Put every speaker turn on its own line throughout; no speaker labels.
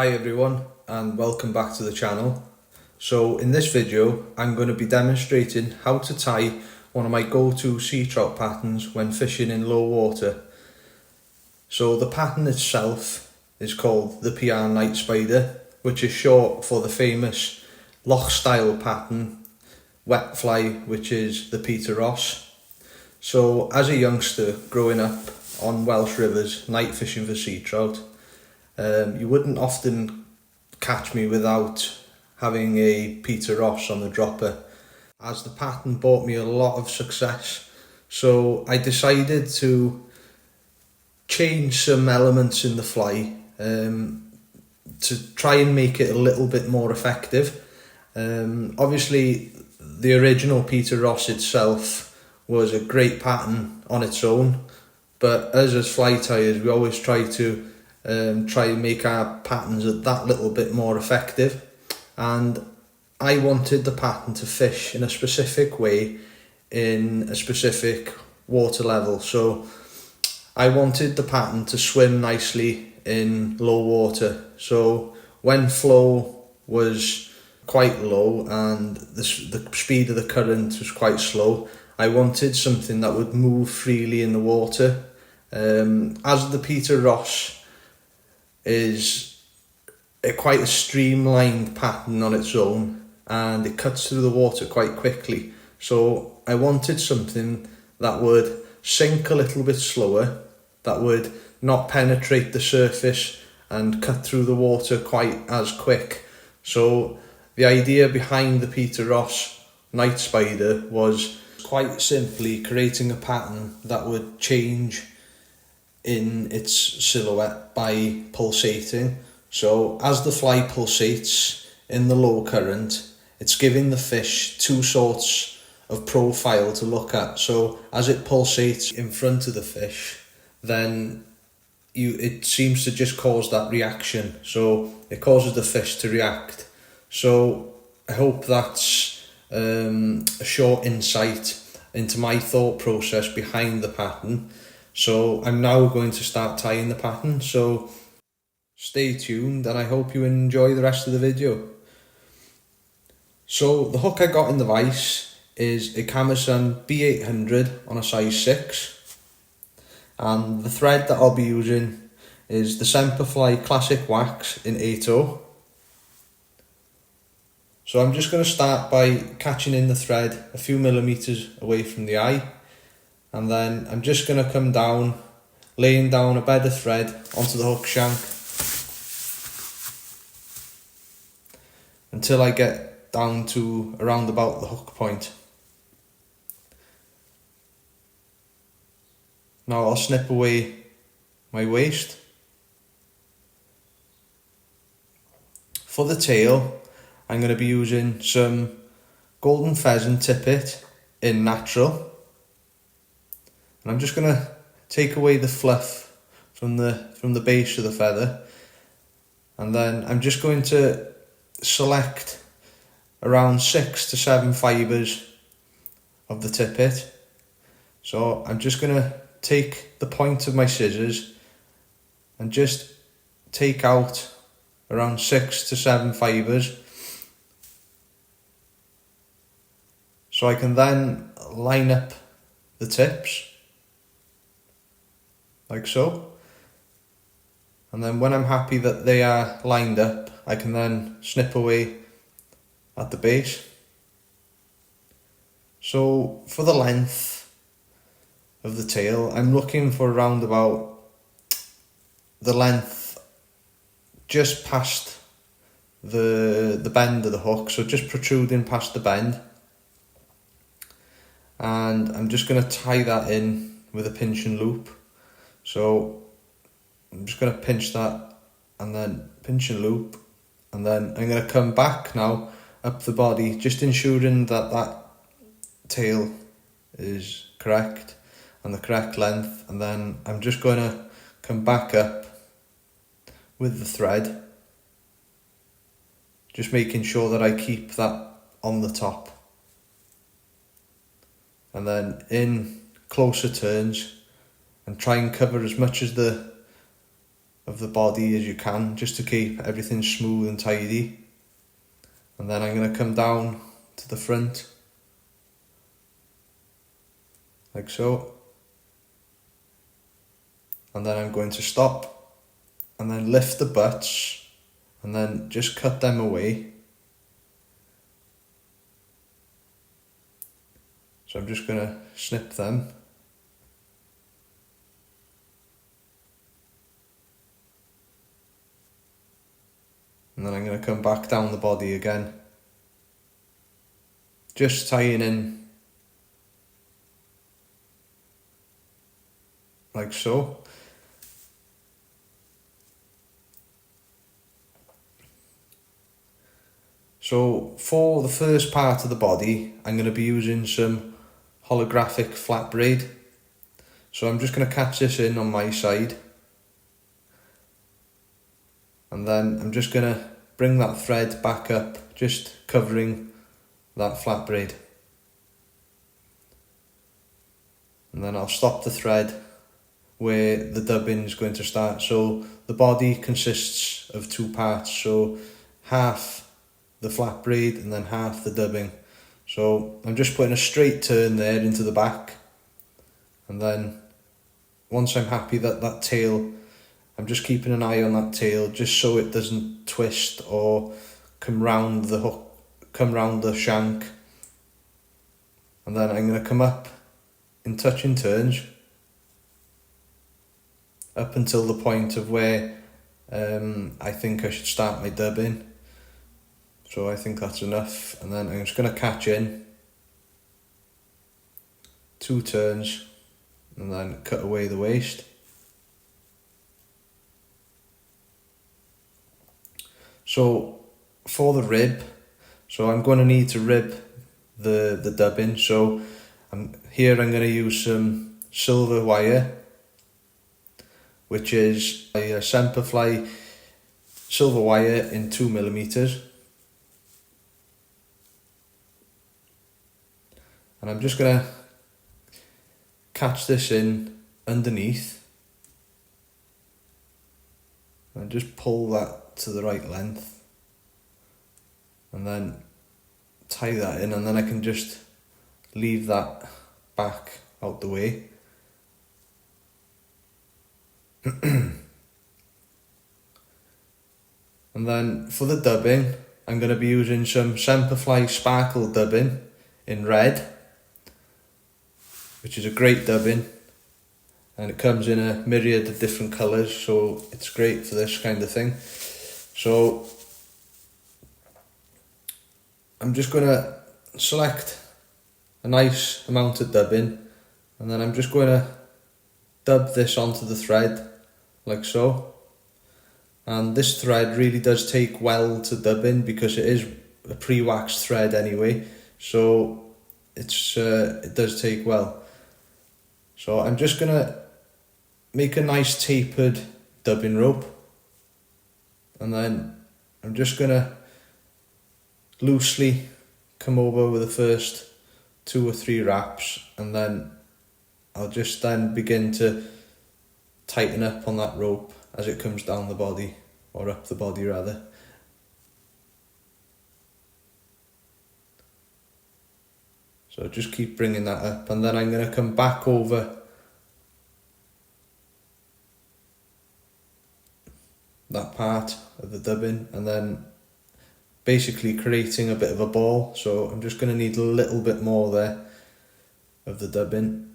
Hi everyone and welcome back to the channel. So in this video I'm going to be demonstrating how to tie one of my go-to sea trout patterns when fishing in low water. So the pattern itself is called the PR Night Spider, which is short for the famous loch style pattern wet fly, which is the Peter Ross. So as a youngster growing up on Welsh rivers night fishing for sea trout, you wouldn't often catch me without having a Peter Ross on the dropper, as the pattern brought me a lot of success. So I decided to change some elements in the fly to try and make it a little bit more effective. Obviously the original Peter Ross itself was a great pattern on its own, but us as fly tiers, we always try to make our patterns that little bit more effective, and I wanted the pattern to fish in a specific way in a specific water level. So I wanted the pattern to swim nicely in low water. So when flow was quite low and the speed of the current was quite slow, I wanted something that would move freely in the water. As the Peter Ross is quite a streamlined pattern on its own, and it cuts through the water quite quickly. So I wanted something that would sink a little bit slower, that would not penetrate the surface and cut through the water quite as quick. So the idea behind the Peter Ross Night Spider was quite simply creating a pattern that would change in its silhouette by pulsating. So as the fly pulsates in the low current, it's giving the fish two sorts of profile to look at. So as it pulsates in front of the fish, then it seems to just cause that reaction. So it causes the fish to react. So I hope that's a short insight into my thought process behind the pattern. So I'm now going to start tying the pattern, so stay tuned and I hope you enjoy the rest of the video. So the hook I got in the vise is a Camasan B800 on a size 6, and the thread that I'll be using is the Semperfli Classic Wax in 8/0. So I'm just going to start by catching in the thread a few millimeters away from the eye, and then I'm just going to come down, laying down a bed of thread onto the hook shank until I get down to around about the hook point. Now I'll snip away my waist. For the tail, I'm going to be using some golden pheasant tippet in natural. And I'm just going to take away the fluff from the base of the feather, and then I'm just going to select around 6 to 7 fibres of the tippet. So I'm just going to take the point of my scissors and just take out around 6 to 7 fibres, so I can then line up the tips like so, and then when I'm happy that they are lined up, I can then snip away at the base. So for the length of the tail, I'm looking for around about the length just past the bend of the hook, so just protruding past the bend, and I'm just going to tie that in with a pinch and loop. So I'm just going to pinch that and then pinch and loop, and then I'm going to come back now up the body, just ensuring that that tail is correct and the correct length, and then I'm just going to come back up with the thread, just making sure that I keep that on the top, and then in closer turns and try and cover as much as the of the body as you can, just to keep everything smooth and tidy. And then I'm going to come down to the front, like so. And then I'm going to stop and then lift the butts and then just cut them away. So I'm just going to snip them. And then I'm going to come back down the body again, just tying in like so. So for the first part of the body, I'm going to be using some holographic flat braid. So I'm just going to catch this in on my side. And then I'm just going to bring that thread back up, just covering that flat braid. And then I'll stop the thread where the dubbing is going to start. So the body consists of two parts, so half the flat braid and then half the dubbing. So I'm just putting a straight turn there into the back, and then once I'm happy that that tail, I'm just keeping an eye on that tail just so it doesn't twist or come round the hook, come round the shank. And then I'm going to come up in touching turns up until the point of where I think I should start my dubbing. So I think that's enough, and then I'm just going to catch in 2 turns and then cut away the waist. So for the rib, so I'm going to need to rib the dubbing. So I'm going to use some silver wire, which is a Semperfli silver wire in 2mm. And I'm just going to catch this in underneath and just pull that to the right length, and then tie that in, and then I can just leave that back out the way. And then for the dubbing, I'm going to be using some Semperfli sparkle dubbing in red, which is a great dubbing, and it comes in a myriad of different colours, so it's great for this kind of thing. So I'm just going to select a nice amount of dubbing, and then I'm just going to dub this onto the thread like so. And this thread really does take well to dubbing because it is a pre-waxed thread anyway, so it does take well. So I'm just going to make a nice tapered dubbing rope, and then I'm just going to loosely come over with the first 2 or 3 wraps, and then I'll just then begin to tighten up on that rope as it comes down the body, or up the body rather. So just keep bringing that up, and then I'm going to come back over that part of the dubbing, and then basically creating a bit of a ball. So I'm just going to need a little bit more there of the dubbing.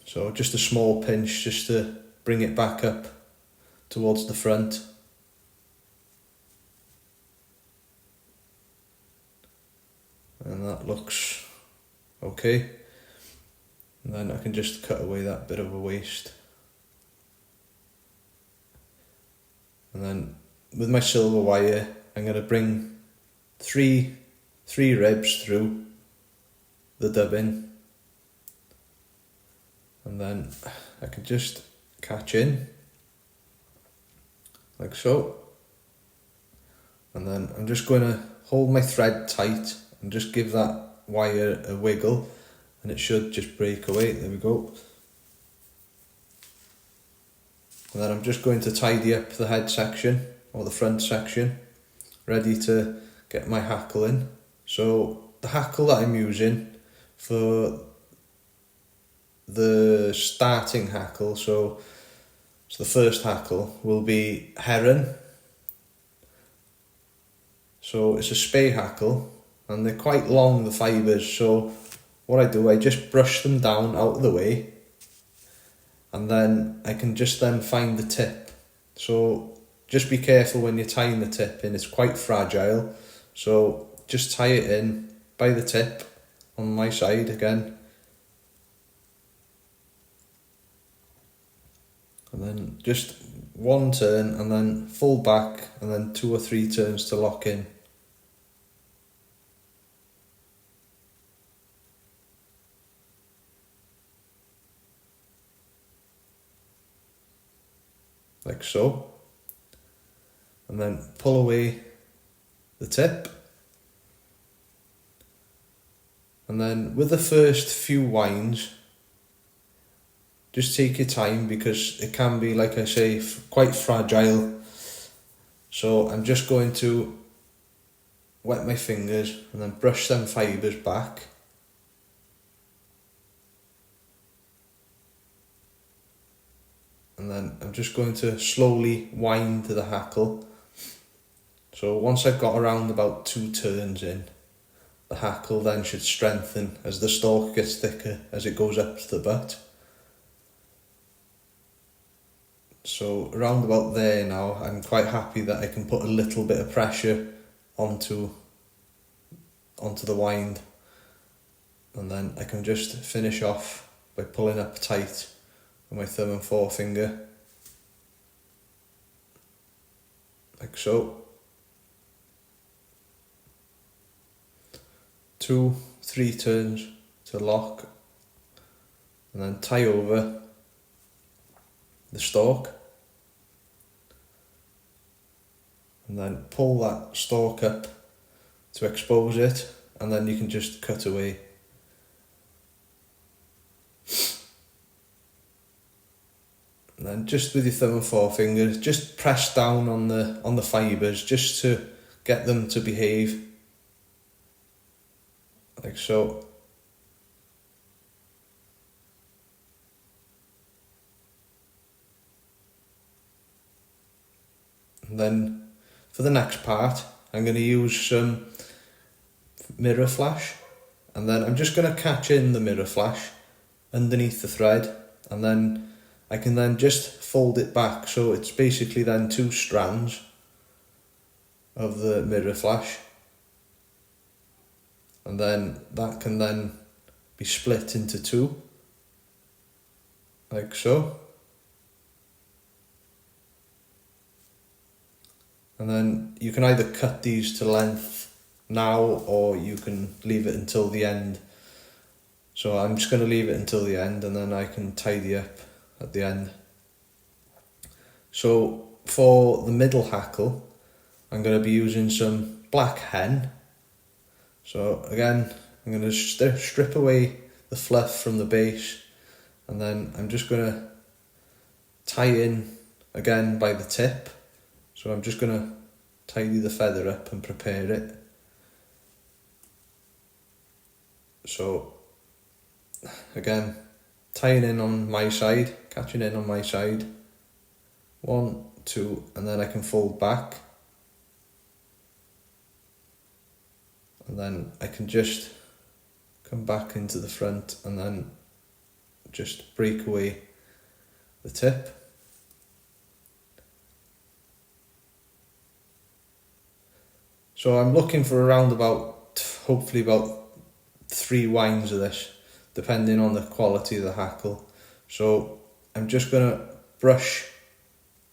So just a small pinch just to bring it back up towards the front. And that looks okay. And then I can just cut away that bit of a waist. And then with my silver wire, I'm going to bring three ribs through the dubbing. And then I can just catch in like so. And then I'm just going to hold my thread tight and just give that wire a wiggle, and it should just break away. There we go. And then I'm just going to tidy up the head section or the front section, ready to get my hackle in. So the hackle that I'm using for the starting hackle, so the first hackle will be Heron. So it's a spey hackle and they're quite long, the fibres, so what I do, I just brush them down out of the way and then I can just then find the tip. So just be careful when you're tying the tip in, it's quite fragile, so just tie it in by the tip on my side again. And then just one turn and then full back and then 2 or 3 turns to lock in. Like so. And then pull away the tip. And then with the first few winds, just take your time because it can be, like I say, quite fragile. So I'm just going to wet my fingers and then brush them fibres back. And then I'm just going to slowly wind the hackle. So once I've got around about 2 turns in, the hackle then should strengthen as the stalk gets thicker as it goes up to the butt. So around about there now, I'm quite happy that I can put a little bit of pressure onto the wind, and then I can just finish off by pulling up tight with my thumb and forefinger, like so. 2, 3 turns to lock, and then tie over the stalk, and then pull that stalk up to expose it, and then you can just cut away. And then just with your thumb and forefinger, just press down on the fibres just to get them to behave, like so. And then for the next part, I'm going to use some mirror flash, and then I'm just going to catch in the mirror flash underneath the thread, and then I can then just fold it back, so it's basically then 2 strands of the mirror flash, and then that can then be split into 2, like so. And then you can either cut these to length now or you can leave it until the end. So I'm just going to leave it until the end and then I can tidy up at the end. So for the middle hackle, I'm going to be using some black hen. So again, I'm going to strip away the fluff from the base, and then I'm just going to tie in again by the tip. So I'm just going to tidy the feather up and prepare it. So again, tying in on my side, catching in on my side, 1, 2, and then I can fold back. And then I can just come back into the front and then just break away the tip. So I'm looking for around about, hopefully about 3 winds of this, depending on the quality of the hackle. So I'm just going to brush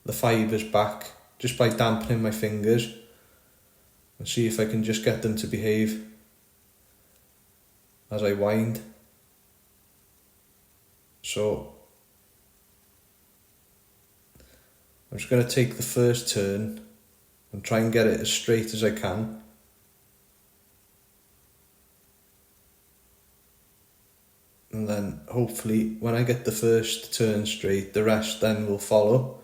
the fibres back just by dampening my fingers and see if I can just get them to behave as I wind. So I'm just going to take the first turn and try and get it as straight as I can. And then hopefully when I get the first turn straight, the rest then will follow.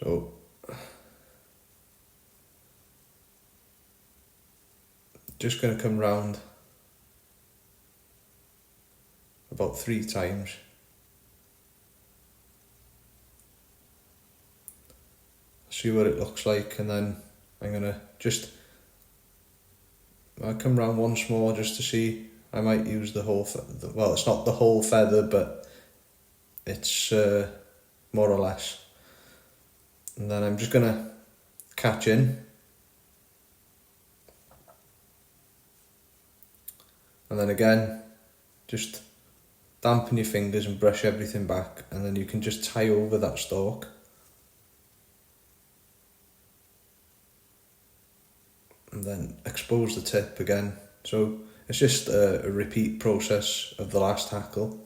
So just going to come round about 3 times. See what it looks like, and then I'm going to I'll come round once more just to see. I might use the whole, well, it's not the whole feather, but it's more or less. And then I'm just going to catch in. And then again, just dampen your fingers and brush everything back, and then you can just tie over that stalk. And then expose the tip again. So it's just a repeat process of the last hackle.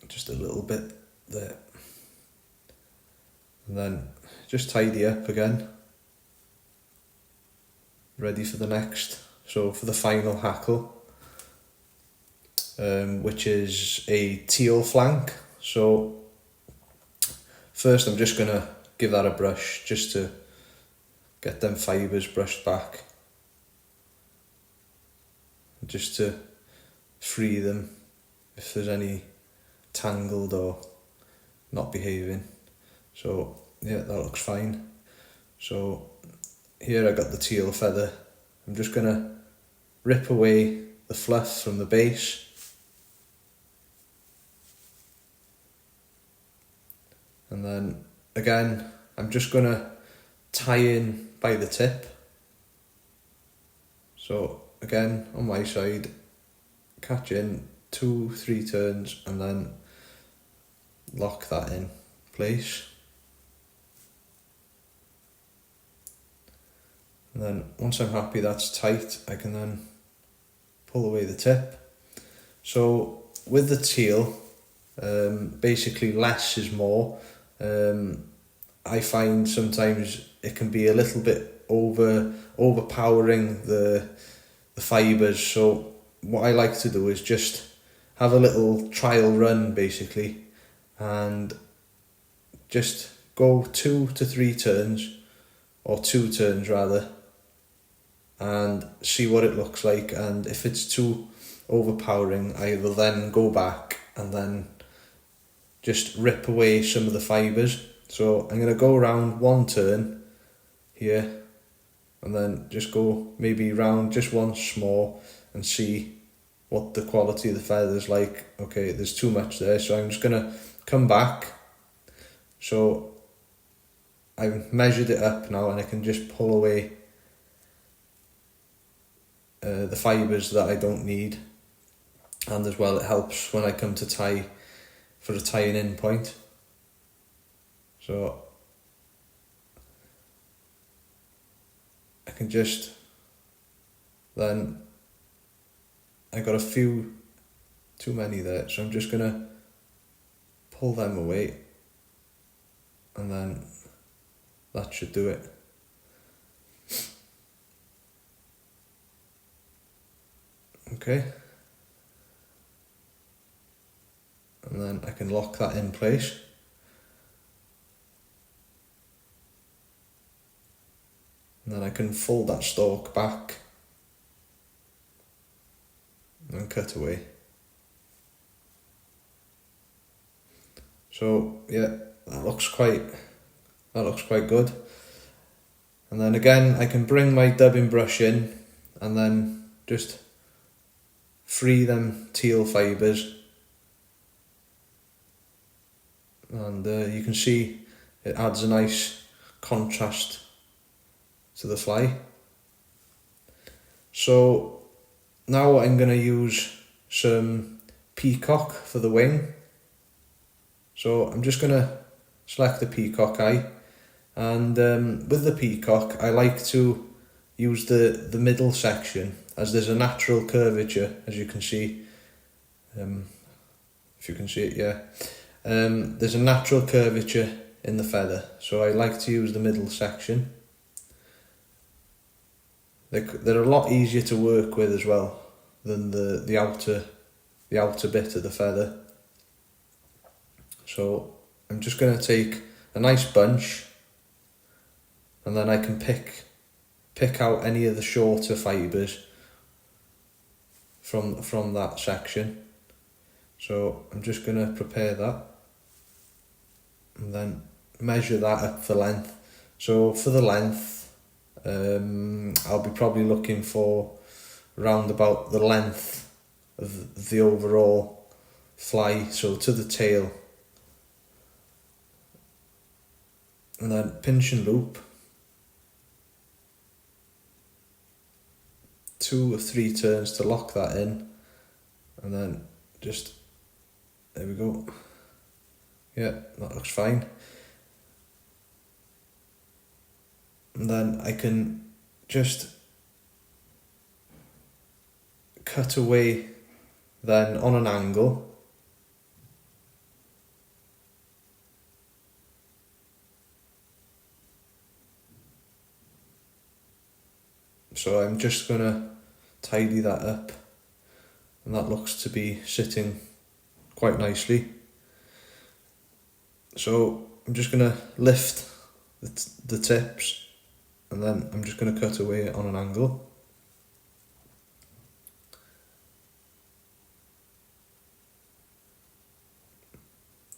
Just a little bit there. And then just tidy up again. Ready for the next. So for the final hackle, which is a teal flank. So first I'm just going to give that a brush just to get them fibres brushed back. Just to free them if there's any tangled or not behaving. So yeah, that looks fine. So here I got the teal feather. I'm just going to rip away the fluff from the base. And then again, I'm just going to tie in by the tip. So again, on my side, catch in 2-3 turns and then lock that in place. And then once I'm happy that's tight, I can then pull away the tip. So with the teal, basically less is more. I find sometimes it can be a little bit overpowering the fibres. So what I like to do is just have a little trial run basically, and just go 2 to 3 turns, or 2 turns rather, and see what it looks like. And if it's too overpowering, I will then go back and then just rip away some of the fibres. So I'm going to go around 1 turn here, and then just go maybe round just once more and see what the quality of the feather is like. Okay, there's too much there, so I'm just going to come back. So I've measured it up now, and I can just pull away the fibres that I don't need. And as well, it helps when I come to tie for a tying in point. So I can just, then I got a few too many there, so I'm just gonna pull them away, and then that should do it. Okay. And then I can lock that in place. And then I can fold that stalk back and cut away. So yeah, that looks quite good. And then again, I can bring my dubbing brush in and then just free them teal fibres. And you can see it adds a nice contrast to the fly. So now I'm going to use some Peacock for the wing. So I'm just going to select the Peacock eye, and with the Peacock I like to use the middle section, as there's a natural curvature, as you can see, if you can see it, yeah. There's a natural curvature in the feather, so I like to use the middle section. They're a lot easier to work with as well. than the outer bit of the feather. So I'm just going to take a nice bunch, and then I can pick out any of the shorter fibres from that section. So I'm just going to prepare that and then measure that up for length. So for the length, I'll be probably looking for around about the length of the overall fly, so to the tail. And then pinch and loop, 2 or 3 turns to lock that in, and then just, there we go. Yeah, that looks fine. And then I can just cut away then on an angle. So I'm just going to tidy that up, and that looks to be sitting quite nicely. So I'm just going to lift the tips, and then I'm just going to cut away on an angle.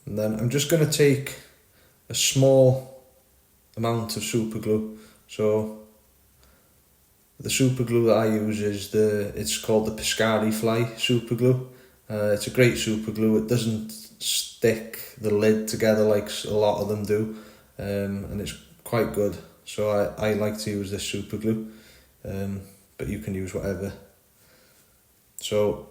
And then I'm just going to take a small amount of super glue. So the super glue that I use is it's called the Semperfli super glue. It's a great super glue. It doesn't stick the lid together like a lot of them do, and it's quite good. So I like to use this super glue, but you can use whatever. So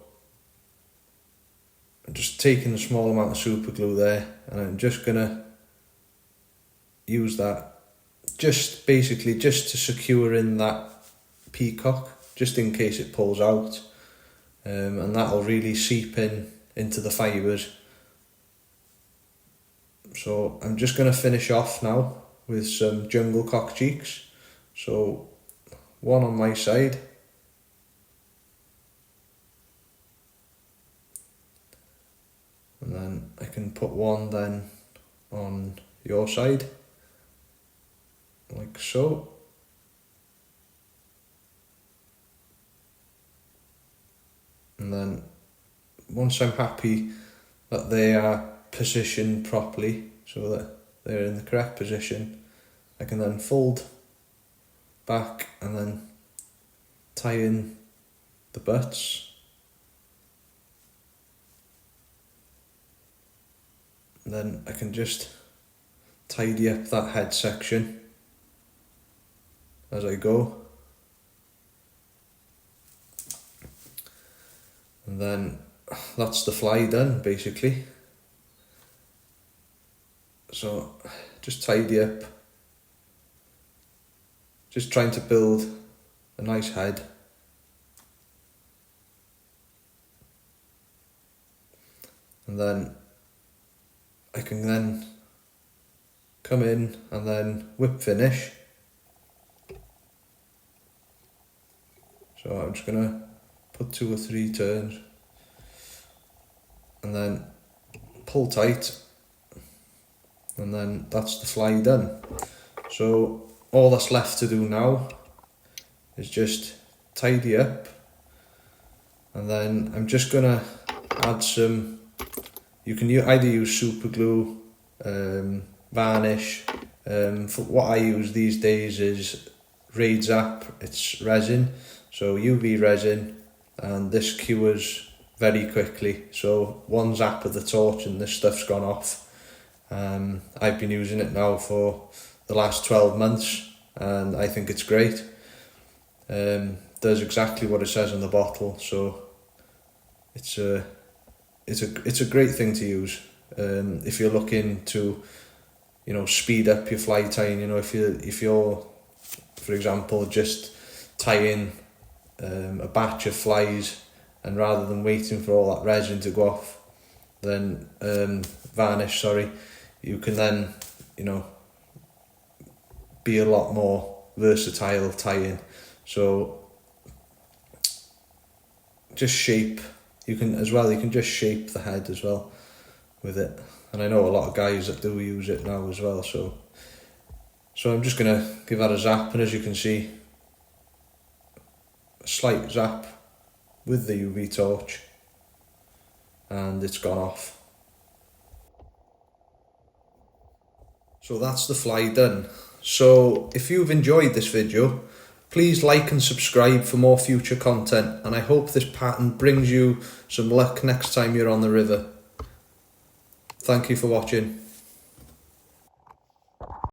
I'm just taking a small amount of super glue there, and I'm just gonna use that just to secure in that peacock, just in case it pulls out, and that'll really seep into the fibres. So I'm just going to finish off now with some jungle cock cheeks. So one on my side, and then I can put one then on your side, like so. And then once I'm happy that they are positioned properly, so that they're in the correct position, I can then fold back and then tie in the butts. And then I can just tidy up that head section as I go. And then that's the fly done, basically. So just tidy up, just trying to build a nice head. And then I can then come in and then whip finish. So I'm just gonna put 2 or 3 turns and then pull tight, and then that's the fly done. So all that's left to do now is just tidy up, and then I'm just gonna add some, you can either use super glue, varnish. For what I use these days is Raid Zap. It's resin, so UV resin, and this cures very quickly. So one zap of the torch and this stuff's gone off. I've been using it now for the last 12 months and I think it's great. Does exactly what it says on the bottle, so it's a great thing to use if you're looking to, you know, speed up your fly tying. You know, if you're for example just tying a batch of flies, and rather than waiting for all that resin to go off, then varnish, you can then, you know, be a lot more versatile tying. So just shape. You can just shape the head as well with it. And I know a lot of guys that do use it now as well, so I'm just going to give that a zap, and as you can see, a slight zap with the UV torch, and it's gone off. So that's the fly done. So if you've enjoyed this video, please like and subscribe for more future content, and I hope this pattern brings you some luck next time you're on the river. Thank you for watching.